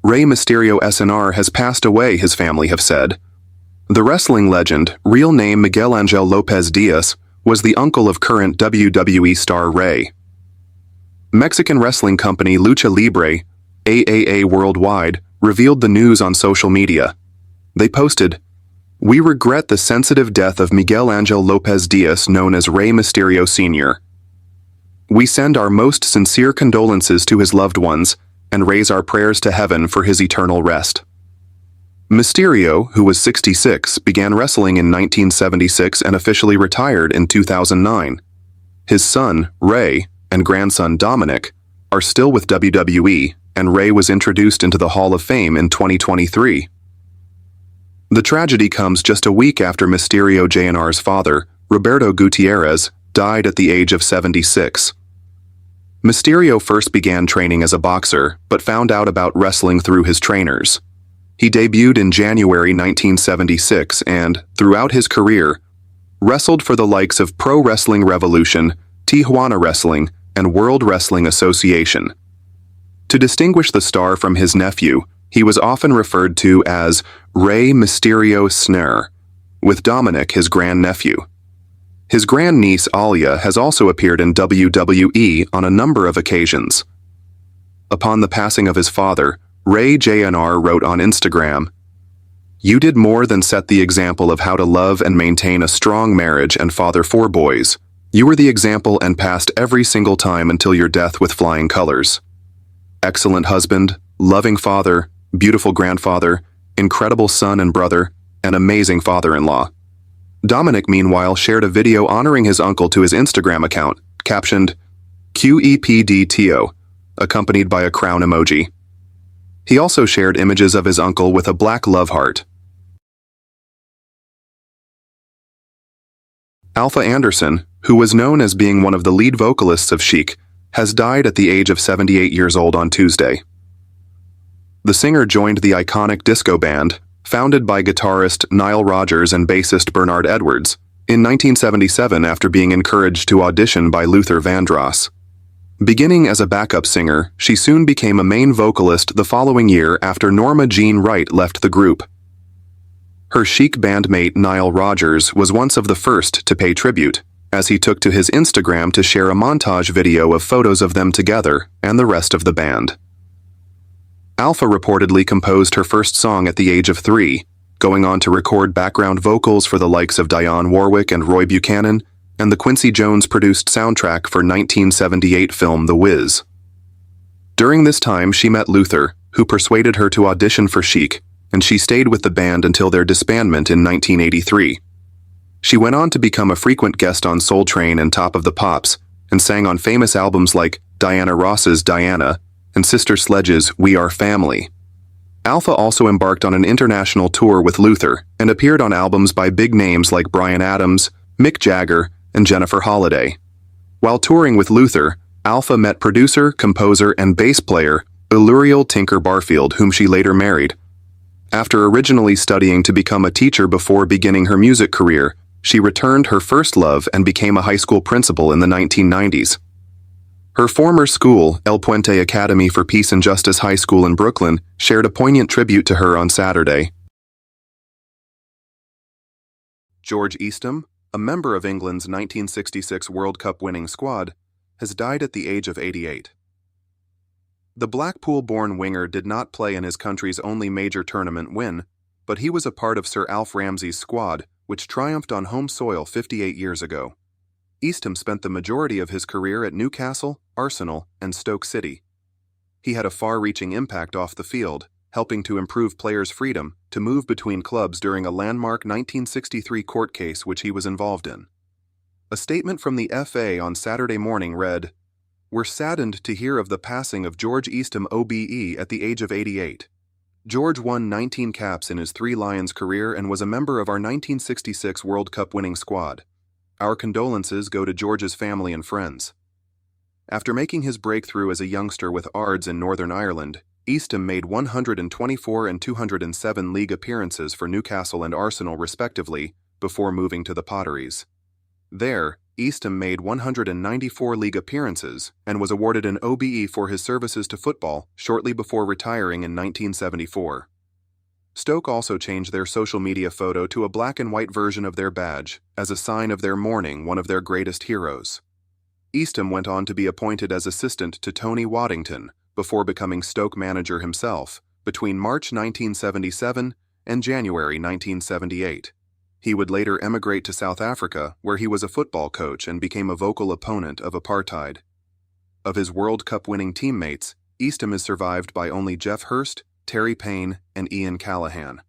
Rey Mysterio Snr has passed away, his family have said. The wrestling legend, real name Miguel Angel Lopez Diaz, was the uncle of current WWE star Rey. Mexican wrestling company Lucha Libre, AAA Worldwide, revealed the news on social media. They posted, "We regret the sensitive death of Miguel Angel Lopez Diaz, known as Rey Mysterio Snr. We send our most sincere condolences to his loved ones and raise our prayers to heaven for his eternal rest." Mysterio, who was 66, began wrestling in 1976 and officially retired in 2009. His son, Rey, and grandson Dominic are still with WWE, and Rey was introduced into the Hall of Fame in 2023. The tragedy comes just a week after Mysterio Snr's father, Roberto Gutierrez, died at the age of 76. Mysterio first began training as a boxer, but found out about wrestling through his trainers. He debuted in January 1976 and, throughout his career, wrestled for the likes of Pro Wrestling Revolution, Tijuana Wrestling, and World Wrestling Association. To distinguish the star from his nephew, he was often referred to as Rey Mysterio Snr, with Dominic his grandnephew. His grandniece Alia has also appeared in WWE on a number of occasions. Upon the passing of his father, Rey Snr wrote on Instagram, "You did more than set the example of how to love and maintain a strong marriage and father 4 boys. You were the example and passed every single time until your death with flying colors. Excellent husband, loving father, beautiful grandfather, incredible son and brother, and amazing father-in-law." Dominic, meanwhile, shared a video honoring his uncle to his Instagram account, captioned, "QEPDTO," accompanied by a crown emoji. He also shared images of his uncle with a black love heart. Alpha Anderson, who was known as being one of the lead vocalists of Chic, has died at the age of 78 years old on Tuesday. The singer joined the iconic disco band, founded by guitarist Nile Rodgers and bassist Bernard Edwards, in 1977 after being encouraged to audition by Luther Vandross. Beginning as a backup singer, she soon became a main vocalist the following year after Norma Jean Wright left the group. Her Chic bandmate Nile Rodgers was once of the first to pay tribute, as he took to his Instagram to share a montage video of photos of them together and the rest of the band. Alpha reportedly composed her first song at the age of 3, going on to record background vocals for the likes of Dionne Warwick and Roy Buchanan, and the Quincy Jones-produced soundtrack for 1978 film The Wiz. During this time, she met Luther, who persuaded her to audition for Chic, and she stayed with the band until their disbandment in 1983. She went on to become a frequent guest on Soul Train and Top of the Pops, and sang on famous albums like Diana Ross's Diana and Sister Sledge's We Are Family. Alpha also embarked on an international tour with Luther and appeared on albums by big names like Bryan Adams, Mick Jagger, and Jennifer Holliday. While touring with Luther, Alpha met producer, composer, and bass player Iluriel Tinker Barfield, whom she later married. After originally studying to become a teacher before beginning her music career, she returned her first love and became a high school principal in the 1990s. Her former school, El Puente Academy for Peace and Justice High School in Brooklyn, shared a poignant tribute to her on Saturday. George Eastham, a member of England's 1966 World Cup winning squad, has died at the age of 88. The Blackpool-born winger did not play in his country's only major tournament win, but he was a part of Sir Alf Ramsey's squad, which triumphed on home soil 58 years ago. Eastham spent the majority of his career at Newcastle, Arsenal, and Stoke City. He had a far-reaching impact off the field, helping to improve players' freedom to move between clubs during a landmark 1963 court case which he was involved in. A statement from the FA on Saturday morning read, "We're saddened to hear of the passing of George Eastham OBE at the age of 88. George won 19 caps in his 3 Lions career and was a member of our 1966 World Cup winning squad. Our condolences go to George's family and friends." After making his breakthrough as a youngster with Ards in Northern Ireland, Eastham made 124 and 207 league appearances for Newcastle and Arsenal respectively before moving to the Potteries. There, Eastham made 194 league appearances and was awarded an OBE for his services to football shortly before retiring in 1974. Stoke also changed their social media photo to a black and white version of their badge as a sign of their mourning one of their greatest heroes. Eastham went on to be appointed as assistant to Tony Waddington before becoming Stoke manager himself between March 1977 and January 1978. He would later emigrate to South Africa, where he was a football coach and became a vocal opponent of apartheid. Of his World Cup winning teammates, Eastham is survived by only Geoff Hurst, Terry Payne, and Ian Callaghan.